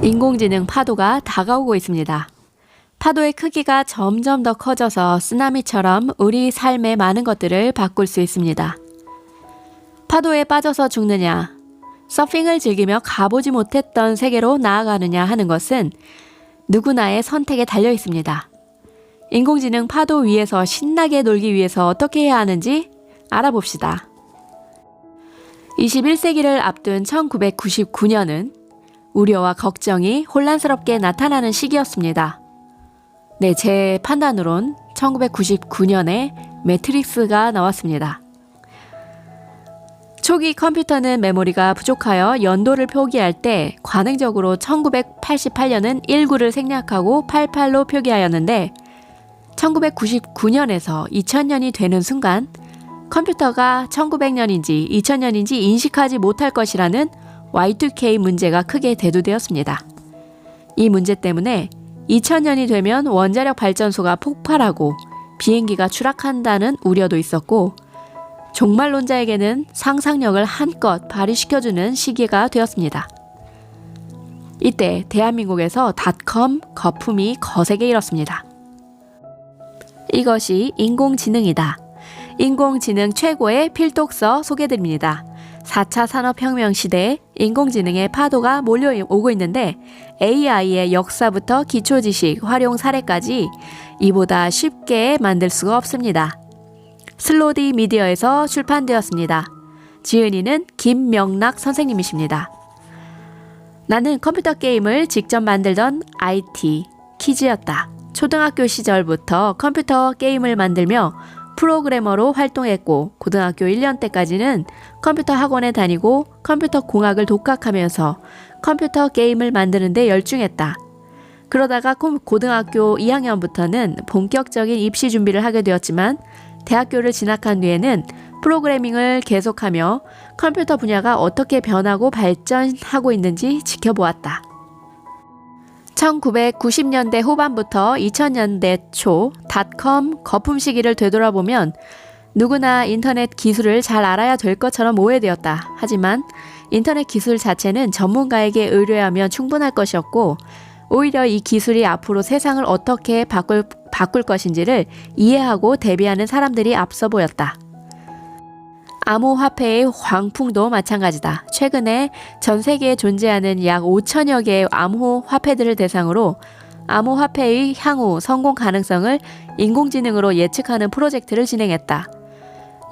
인공지능 파도가 다가오고 있습니다. 파도의 크기가 점점 더 커져서 쓰나미처럼 우리 삶의 많은 것들을 바꿀 수 있습니다. 파도에 빠져서 죽느냐, 서핑을 즐기며 가보지 못했던 세계로 나아가느냐 하는 것은 누구나의 선택에 달려 있습니다. 인공지능 파도 위에서 신나게 놀기 위해서 어떻게 해야 하는지 알아봅시다. 21세기를 앞둔 1999년은 우려와 걱정이 혼란스럽게 나타나는 시기였습니다. 네, 제 판단으론 1999년에 매트릭스가 나왔습니다. 초기 컴퓨터는 메모리가 부족하여 연도를 표기할 때 관행적으로 1988년은 19를 생략하고 88로 표기하였는데 1999년에서 2000년이 되는 순간 컴퓨터가 1900년인지 2000년인지 인식하지 못할 것이라는 Y2K 문제가 크게 대두되었습니다. 이 문제 때문에 2000년이 되면 원자력 발전소가 폭발하고 비행기가 추락한다는 우려도 있었고 종말론자에게는 상상력을 한껏 발휘시켜주는 시기가 되었습니다. 이때 대한민국에서 닷컴 거품이 거세게 일었습니다. 이것이 인공지능이다. 인공지능 최고의 필독서 소개드립니다. 4차 산업혁명 시대에 인공지능의 파도가 몰려오고 있는데 AI의 역사부터 기초지식 활용 사례까지 이보다 쉽게 만들 수가 없습니다. 슬로디 미디어에서 출판되었습니다. 지은이는 김명락 선생님이십니다. 나는 컴퓨터 게임을 직접 만들던 IT 키즈였다. 초등학교 시절부터 컴퓨터 게임을 만들며 프로그래머로 활동했고 고등학교 1년 때까지는 컴퓨터 학원에 다니고 컴퓨터 공학을 독학하면서 컴퓨터 게임을 만드는 데 열중했다. 그러다가 고등학교 2학년부터는 본격적인 입시 준비를 하게 되었지만 대학교를 진학한 뒤에는 프로그래밍을 계속하며 컴퓨터 분야가 어떻게 변하고 발전하고 있는지 지켜보았다. 1990년대 후반부터 2000년대 초 닷컴 거품 시기를 되돌아보면 누구나 인터넷 기술을 잘 알아야 될 것처럼 오해되었다. 하지만 인터넷 기술 자체는 전문가에게 의뢰하면 충분할 것이었고 오히려 이 기술이 앞으로 세상을 어떻게 바꿀 것인지를 이해하고 대비하는 사람들이 앞서 보였다. 암호화폐의 광풍도 마찬가지다. 최근에 전 세계에 존재하는 약 5천여 개의 암호화폐들을 대상으로 암호화폐의 향후 성공 가능성을 인공지능으로 예측하는 프로젝트를 진행했다.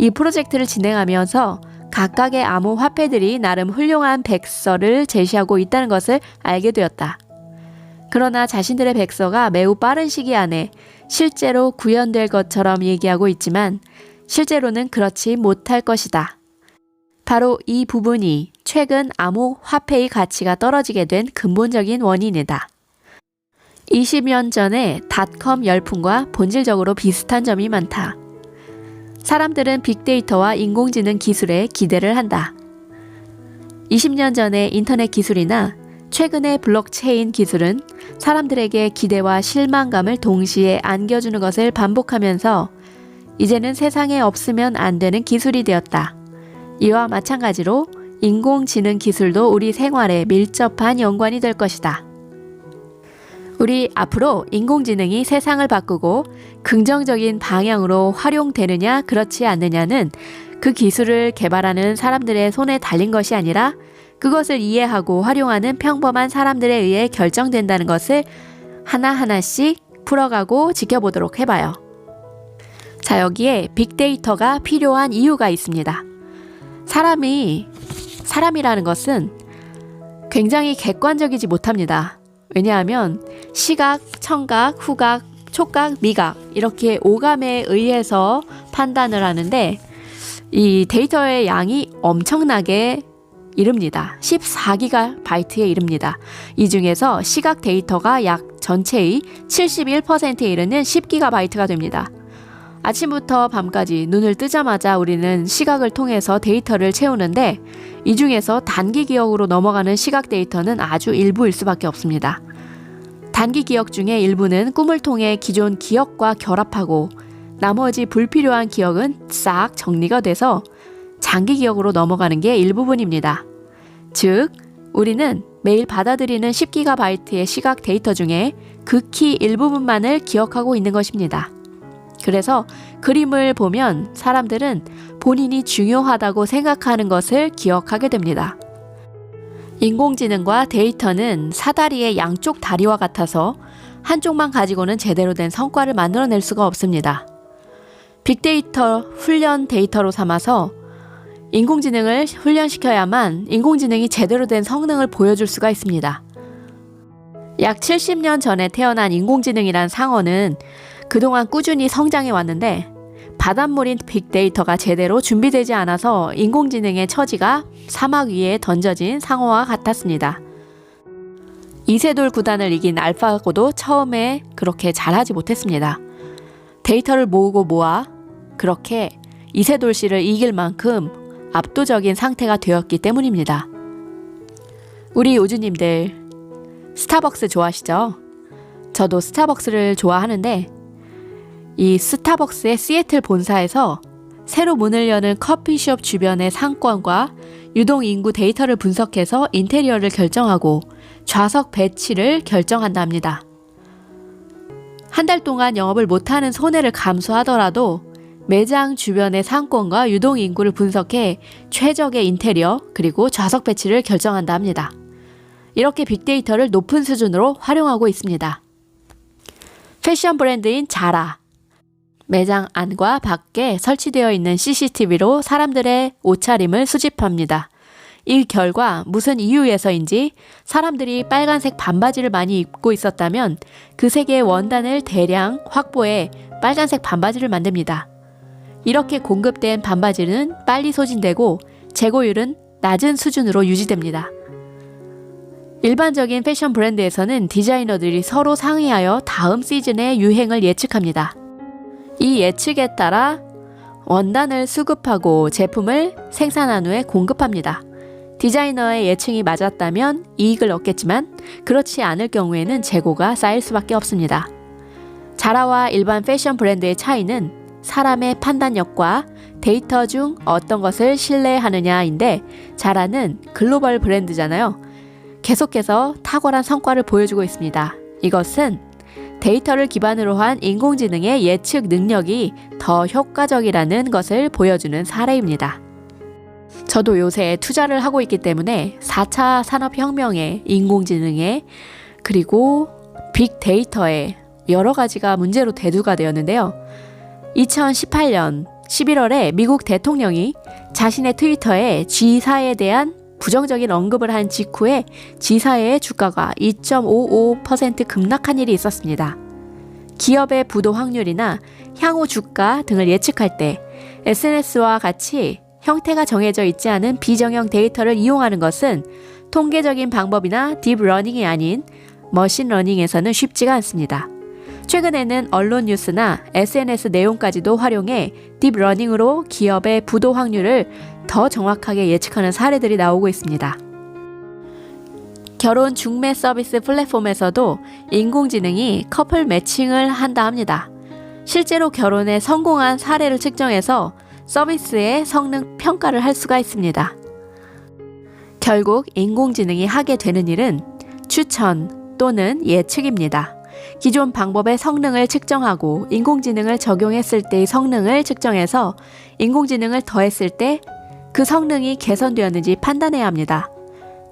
이 프로젝트를 진행하면서 각각의 암호화폐들이 나름 훌륭한 백서를 제시하고 있다는 것을 알게 되었다. 그러나 자신들의 백서가 매우 빠른 시기 안에 실제로 구현될 것처럼 얘기하고 있지만 실제로는 그렇지 못할 것이다. 바로 이 부분이 최근 암호화폐의 가치가 떨어지게 된 근본적인 원인이다. 20년 전에 닷컴 열풍과 본질적으로 비슷한 점이 많다. 사람들은 빅데이터와 인공지능 기술에 기대를 한다. 20년 전의 인터넷 기술이나 최근의 블록체인 기술은 사람들에게 기대와 실망감을 동시에 안겨주는 것을 반복하면서 이제는 세상에 없으면 안 되는 기술이 되었다. 이와 마찬가지로 인공지능 기술도 우리 생활에 밀접한 연관이 될 것이다. 우리 앞으로 인공지능이 세상을 바꾸고 긍정적인 방향으로 활용되느냐 그렇지 않느냐는 그 기술을 개발하는 사람들의 손에 달린 것이 아니라 그것을 이해하고 활용하는 평범한 사람들에 의해 결정된다는 것을 하나하나씩 풀어가고 지켜보도록 해봐요. 자, 여기에 빅데이터가 필요한 이유가 있습니다. 사람이라는 것은 굉장히 객관적이지 못합니다. 왜냐하면 시각, 청각, 후각, 촉각, 미각 이렇게 오감에 의해서 판단을 하는데 이 데이터의 양이 엄청나게 이릅니다. 14GB에 이릅니다. 이 중에서 시각 데이터가 약 전체의 71%에 이르는 10GB가 됩니다. 아침부터 밤까지 눈을 뜨자마자 우리는 시각을 통해서 데이터를 채우는데 이 중에서 단기 기억으로 넘어가는 시각 데이터는 아주 일부일 수밖에 없습니다. 단기 기억 중에 일부는 꿈을 통해 기존 기억과 결합하고 나머지 불필요한 기억은 싹 정리가 돼서 장기 기억으로 넘어가는 게 일부분입니다. 즉 우리는 매일 받아들이는 10GB의 시각 데이터 중에 극히 일부분만을 기억하고 있는 것입니다. 그래서 그림을 보면 사람들은 본인이 중요하다고 생각하는 것을 기억하게 됩니다. 인공지능과 데이터는 사다리의 양쪽 다리와 같아서 한쪽만 가지고는 제대로 된 성과를 만들어낼 수가 없습니다. 빅데이터 훈련 데이터로 삼아서 인공지능을 훈련시켜야만 인공지능이 제대로 된 성능을 보여줄 수가 있습니다. 약 70년 전에 태어난 인공지능이란 상어는 그동안 꾸준히 성장해 왔는데 바닷물인 빅데이터가 제대로 준비되지 않아서 인공지능의 처지가 사막 위에 던져진 상어와 같았습니다. 이세돌 구단을 이긴 알파고도 처음에 그렇게 잘하지 못했습니다. 데이터를 모으고 모아 그렇게 이세돌 씨를 이길 만큼 압도적인 상태가 되었기 때문입니다. 우리 요주님들 스타벅스 좋아하시죠? 저도 스타벅스를 좋아하는데 이 스타벅스의 시애틀 본사에서 새로 문을 여는 커피숍 주변의 상권과 유동 인구 데이터를 분석해서 인테리어를 결정하고 좌석 배치를 결정한다 합니다. 한 달 동안 영업을 못하는 손해를 감수하더라도 매장 주변의 상권과 유동 인구를 분석해 최적의 인테리어 그리고 좌석 배치를 결정한다 합니다. 이렇게 빅데이터를 높은 수준으로 활용하고 있습니다. 패션 브랜드인 자라. 매장 안과 밖에 설치되어 있는 CCTV로 사람들의 옷차림을 수집합니다. 이 결과 무슨 이유에서인지 사람들이 빨간색 반바지를 많이 입고 있었다면 그 색의 원단을 대량 확보해 빨간색 반바지를 만듭니다. 이렇게 공급된 반바지는 빨리 소진되고 재고율은 낮은 수준으로 유지됩니다. 일반적인 패션 브랜드에서는 디자이너들이 서로 상의하여 다음 시즌의 유행을 예측합니다. 이 예측에 따라 원단을 수급하고 제품을 생산한 후에 공급합니다. 디자이너의 예측이 맞았다면 이익을 얻겠지만 그렇지 않을 경우에는 재고가 쌓일 수밖에 없습니다. 자라와 일반 패션 브랜드의 차이는 사람의 판단력과 데이터 중 어떤 것을 신뢰하느냐인데 자라는 글로벌 브랜드잖아요. 계속해서 탁월한 성과를 보여주고 있습니다. 이것은 데이터를 기반으로 한 인공지능의 예측 능력이 더 효과적이라는 것을 보여주는 사례입니다. 저도 요새 투자를 하고 있기 때문에 4차 산업혁명에 인공지능에 그리고 빅데이터에 여러 가지가 문제로 대두가 되었는데요. 2018년 11월에 미국 대통령이 자신의 트위터에 G사에 대한 부정적인 언급을 한 직후에 G사의 주가가 2.55% 급락한 일이 있었습니다. 기업의 부도 확률이나 향후 주가 등을 예측할 때 SNS와 같이 형태가 정해져 있지 않은 비정형 데이터를 이용하는 것은 통계적인 방법이나 딥러닝이 아닌 머신러닝에서는 쉽지가 않습니다. 최근에는 언론 뉴스나 SNS 내용까지도 활용해 딥러닝으로 기업의 부도 확률을 더 정확하게 예측하는 사례들이 나오고 있습니다. 결혼 중매 서비스 플랫폼에서도 인공지능이 커플 매칭을 한다 합니다. 실제로 결혼에 성공한 사례를 측정해서 서비스의 성능 평가를 할 수가 있습니다. 결국 인공지능이 하게 되는 일은 추천 또는 예측입니다. 기존 방법의 성능을 측정하고 인공지능을 적용했을 때의 성능을 측정해서 인공지능을 더했을 때 그 성능이 개선되었는지 판단해야 합니다.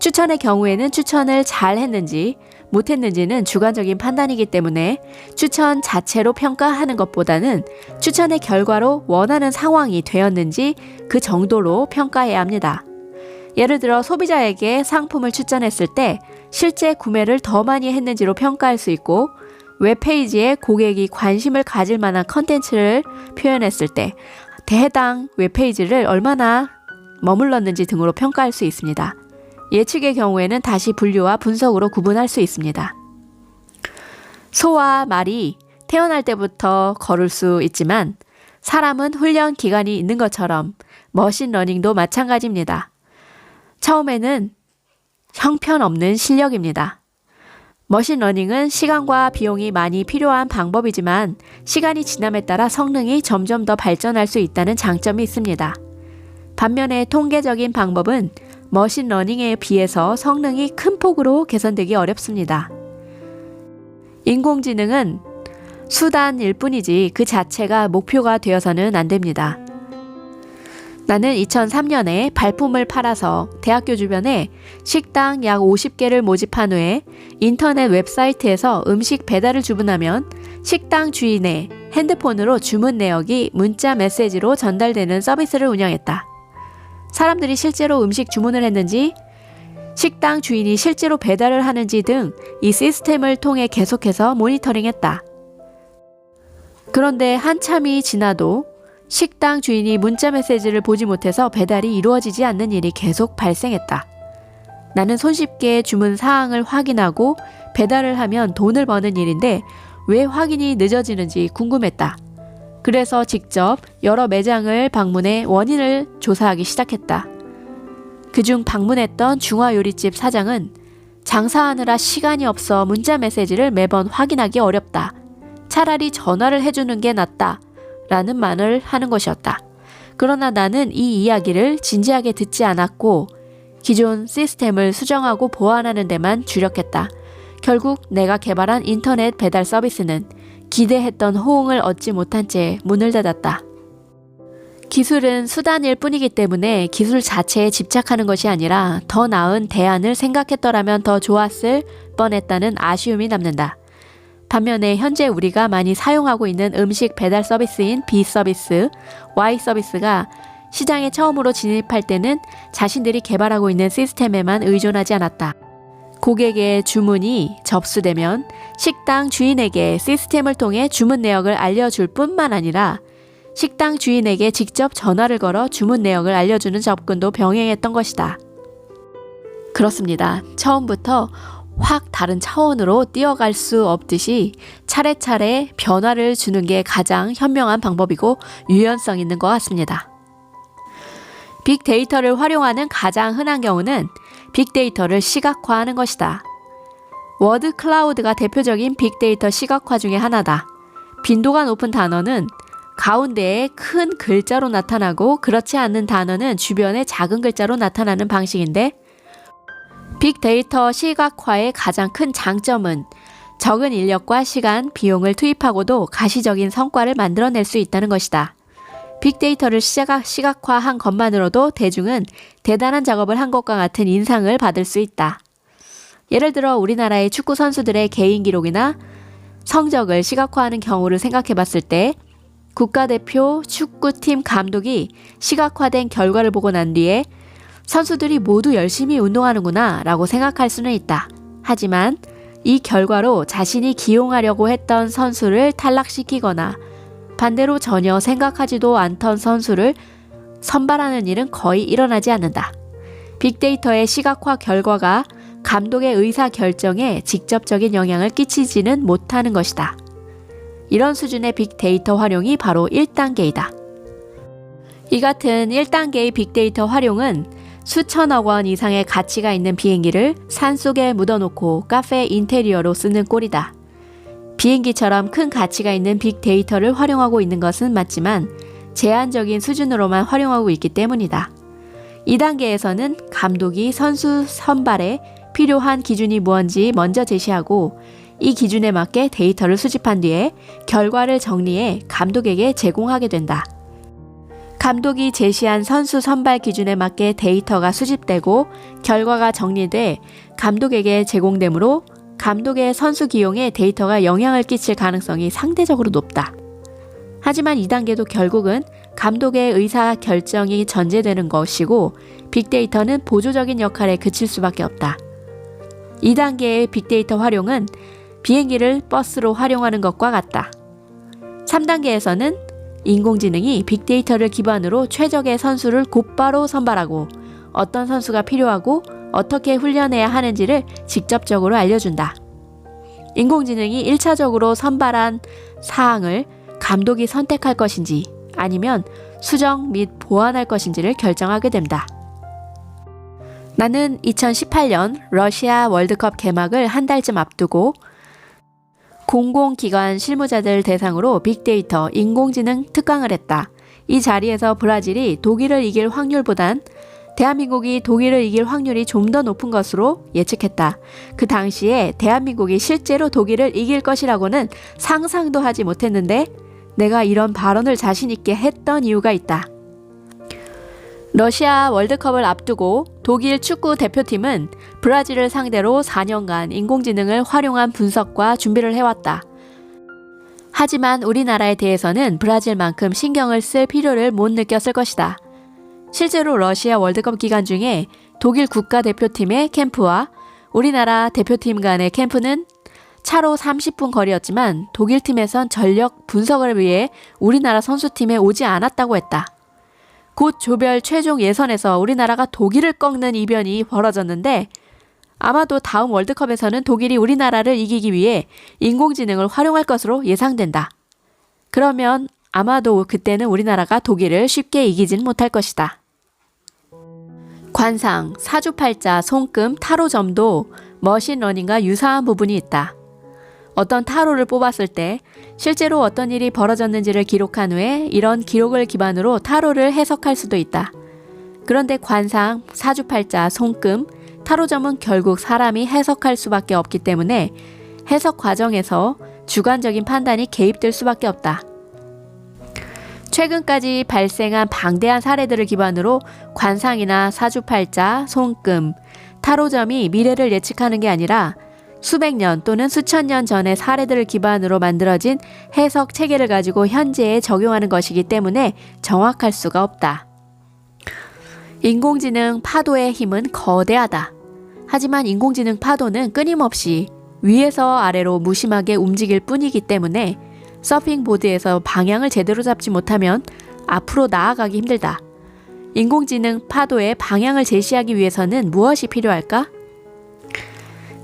추천의 경우에는 추천을 잘 했는지 못했는지는 주관적인 판단이기 때문에 추천 자체로 평가하는 것보다는 추천의 결과로 원하는 상황이 되었는지 그 정도로 평가해야 합니다. 예를 들어 소비자에게 상품을 추천했을 때 실제 구매를 더 많이 했는지로 평가할 수 있고 웹페이지에 고객이 관심을 가질 만한 컨텐츠를 표현했을 때 해당 웹페이지를 얼마나 머물렀는지 등으로 평가할 수 있습니다. 예측의 경우에는 다시 분류와 분석으로 구분할 수 있습니다. 소와 말이 태어날 때부터 걸을 수 있지만 사람은 훈련 기간이 있는 것처럼 머신러닝도 마찬가지입니다. 처음에는 형편없는 실력입니다. 머신러닝은 시간과 비용이 많이 필요한 방법이지만 시간이 지남에 따라 성능이 점점 더 발전할 수 있다는 장점이 있습니다. 반면에 통계적인 방법은 머신러닝에 비해서 성능이 큰 폭으로 개선되기 어렵습니다. 인공지능은 수단일 뿐이지 그 자체가 목표가 되어서는 안 됩니다. 나는 2003년에 발품을 팔아서 대학교 주변에 식당 약 50개를 모집한 후에 인터넷 웹사이트에서 음식 배달을 주문하면 식당 주인의 핸드폰으로 주문 내역이 문자 메시지로 전달되는 서비스를 운영했다. 사람들이 실제로 음식 주문을 했는지, 식당 주인이 실제로 배달을 하는지 등 이 시스템을 통해 계속해서 모니터링했다. 그런데 한참이 지나도 식당 주인이 문자 메시지를 보지 못해서 배달이 이루어지지 않는 일이 계속 발생했다. 나는 손쉽게 주문 사항을 확인하고 배달을 하면 돈을 버는 일인데 왜 확인이 늦어지는지 궁금했다. 그래서 직접 여러 매장을 방문해 원인을 조사하기 시작했다. 그중 방문했던 중화요리집 사장은 장사하느라 시간이 없어 문자 메시지를 매번 확인하기 어렵다. 차라리 전화를 해주는 게 낫다. 라는 말을 하는 것이었다. 그러나 나는 이 이야기를 진지하게 듣지 않았고 기존 시스템을 수정하고 보완하는 데만 주력했다. 결국 내가 개발한 인터넷 배달 서비스는 기대했던 호응을 얻지 못한 채 문을 닫았다. 기술은 수단일 뿐이기 때문에 기술 자체에 집착하는 것이 아니라 더 나은 대안을 생각했더라면 더 좋았을 뻔했다는 아쉬움이 남는다. 반면에 현재 우리가 많이 사용하고 있는 음식 배달 서비스인 B 서비스, Y 서비스가 시장에 처음으로 진입할 때는 자신들이 개발하고 있는 시스템에만 의존하지 않았다. 고객의 주문이 접수되면 식당 주인에게 시스템을 통해 주문 내역을 알려줄 뿐만 아니라 식당 주인에게 직접 전화를 걸어 주문 내역을 알려주는 접근도 병행했던 것이다. 그렇습니다. 처음부터 확 다른 차원으로 뛰어갈 수 없듯이 차례차례 변화를 주는 게 가장 현명한 방법이고 유연성 있는 것 같습니다. 빅데이터를 활용하는 가장 흔한 경우는 빅데이터를 시각화하는 것이다. 워드 클라우드가 대표적인 빅데이터 시각화 중에 하나다. 빈도가 높은 단어는 가운데에 큰 글자로 나타나고 그렇지 않는 단어는 주변에 작은 글자로 나타나는 방식인데 빅데이터 시각화의 가장 큰 장점은 적은 인력과 시간, 비용을 투입하고도 가시적인 성과를 만들어낼 수 있다는 것이다. 빅데이터를 시각화한 것만으로도 대중은 대단한 작업을 한 것과 같은 인상을 받을 수 있다. 예를 들어 우리나라의 축구 선수들의 개인 기록이나 성적을 시각화하는 경우를 생각해 봤을 때 국가대표 축구팀 감독이 시각화된 결과를 보고 난 뒤에 선수들이 모두 열심히 운동하는구나 라고 생각할 수는 있다. 하지만 이 결과로 자신이 기용하려고 했던 선수를 탈락시키거나 반대로 전혀 생각하지도 않던 선수를 선발하는 일은 거의 일어나지 않는다. 빅데이터의 시각화 결과가 감독의 의사 결정에 직접적인 영향을 끼치지는 못하는 것이다. 이런 수준의 빅데이터 활용이 바로 1단계이다. 이 같은 1단계의 빅데이터 활용은 수천억 원 이상의 가치가 있는 비행기를 산속에 묻어놓고 카페 인테리어로 쓰는 꼴이다. 비행기처럼 큰 가치가 있는 빅데이터를 활용하고 있는 것은 맞지만 제한적인 수준으로만 활용하고 있기 때문이다. 2단계에서는 감독이 선수 선발에 필요한 기준이 무엇인지 먼저 제시하고 이 기준에 맞게 데이터를 수집한 뒤에 결과를 정리해 감독에게 제공하게 된다. 감독이 제시한 선수 선발 기준에 맞게 데이터가 수집되고 결과가 정리돼 감독에게 제공되므로 감독의 선수 기용에 데이터가 영향을 끼칠 가능성이 상대적으로 높다. 하지만 2단계도 결국은 감독의 의사 결정이 전제되는 것이고 빅데이터는 보조적인 역할에 그칠 수밖에 없다. 2단계의 빅데이터 활용은 비행기를 버스로 활용하는 것과 같다. 3단계에서는 인공지능이 빅데이터를 기반으로 최적의 선수를 곧바로 선발하고 어떤 선수가 필요하고 어떻게 훈련해야 하는지를 직접적으로 알려준다. 인공지능이 1차적으로 선발한 사항을 감독이 선택할 것인지 아니면 수정 및 보완할 것인지를 결정하게 된다. 나는 2018년 러시아 월드컵 개막을 한 달쯤 앞두고 공공기관 실무자들 대상으로 빅데이터 인공지능 특강을 했다. 이 자리에서 브라질이 독일을 이길 확률보단 대한민국이 독일을 이길 확률이 좀 더 높은 것으로 예측했다. 그 당시에 대한민국이 실제로 독일을 이길 것이라고는 상상도 하지 못했는데 내가 이런 발언을 자신 있게 했던 이유가 있다. 러시아 월드컵을 앞두고 독일 축구 대표팀은 브라질을 상대로 4년간 인공지능을 활용한 분석과 준비를 해왔다. 하지만 우리나라에 대해서는 브라질만큼 신경을 쓸 필요를 못 느꼈을 것이다. 실제로 러시아 월드컵 기간 중에 독일 국가대표팀의 캠프와 우리나라 대표팀 간의 캠프는 차로 30분 거리였지만 독일 팀에선 전력 분석을 위해 우리나라 선수팀에 오지 않았다고 했다. 곧 조별 최종 예선에서 우리나라가 독일을 꺾는 이변이 벌어졌는데 아마도 다음 월드컵에서는 독일이 우리나라를 이기기 위해 인공지능을 활용할 것으로 예상된다. 그러면 아마도 그때는 우리나라가 독일을 쉽게 이기진 못할 것이다. 관상, 사주팔자, 손금, 타로점도 머신러닝과 유사한 부분이 있다. 어떤 타로를 뽑았을 때 실제로 어떤 일이 벌어졌는지를 기록한 후에 이런 기록을 기반으로 타로를 해석할 수도 있다. 그런데 관상, 사주팔자, 손금, 타로점은 결국 사람이 해석할 수밖에 없기 때문에 해석 과정에서 주관적인 판단이 개입될 수밖에 없다. 최근까지 발생한 방대한 사례들을 기반으로 관상이나 사주팔자, 손금, 타로점이 미래를 예측하는 게 아니라 수백 년 또는 수천 년 전의 사례들을 기반으로 만들어진 해석 체계를 가지고 현재에 적용하는 것이기 때문에 정확할 수가 없다. 인공지능 파도의 힘은 거대하다. 하지만 인공지능 파도는 끊임없이 위에서 아래로 무심하게 움직일 뿐이기 때문에 서핑보드에서 방향을 제대로 잡지 못하면 앞으로 나아가기 힘들다. 인공지능 파도의 방향을 제시하기 위해서는 무엇이 필요할까?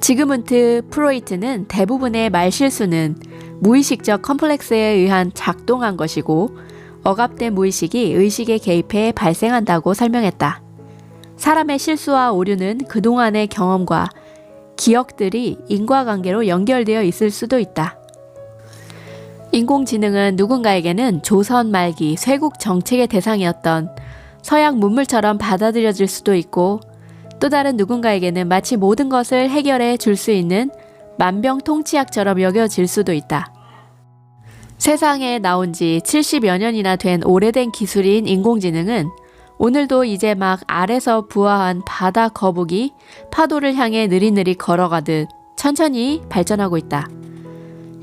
지그문트 프로이트는 대부분의 말실수는 무의식적 컴플렉스에 의한 작동한 것이고 억압된 무의식이 의식에 개입해 발생한다고 설명했다. 사람의 실수와 오류는 그동안의 경험과 기억들이 인과관계로 연결되어 있을 수도 있다. 인공지능은 누군가에게는 조선 말기 쇄국 정책의 대상이었던 서양 문물처럼 받아들여질 수도 있고 또 다른 누군가에게는 마치 모든 것을 해결해 줄 수 있는 만병통치약처럼 여겨질 수도 있다. 세상에 나온 지 70여 년이나 된 오래된 기술인 인공지능은 오늘도 이제 막 알에서 부화한 바다 거북이 파도를 향해 느릿느릿 걸어가듯 천천히 발전하고 있다.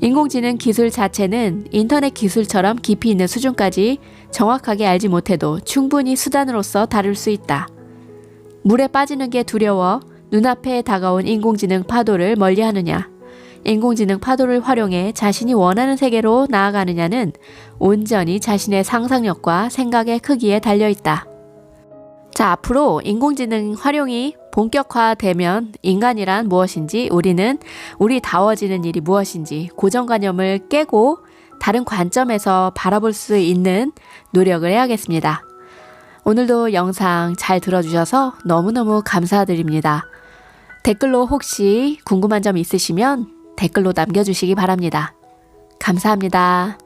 인공지능 기술 자체는 인터넷 기술처럼 깊이 있는 수준까지 정확하게 알지 못해도 충분히 수단으로서 다룰 수 있다. 물에 빠지는 게 두려워 눈앞에 다가온 인공지능 파도를 멀리하느냐, 인공지능 파도를 활용해 자신이 원하는 세계로 나아가느냐는 온전히 자신의 상상력과 생각의 크기에 달려있다. 자, 앞으로 인공지능 활용이 본격화되면 인간이란 무엇인지, 우리 다워지는 일이 무엇인지 고정관념을 깨고 다른 관점에서 바라볼 수 있는 노력을 해야겠습니다. 오늘도 영상 잘 들어주셔서 너무너무 감사드립니다. 댓글로 혹시 궁금한 점 있으시면 댓글로 남겨주시기 바랍니다. 감사합니다.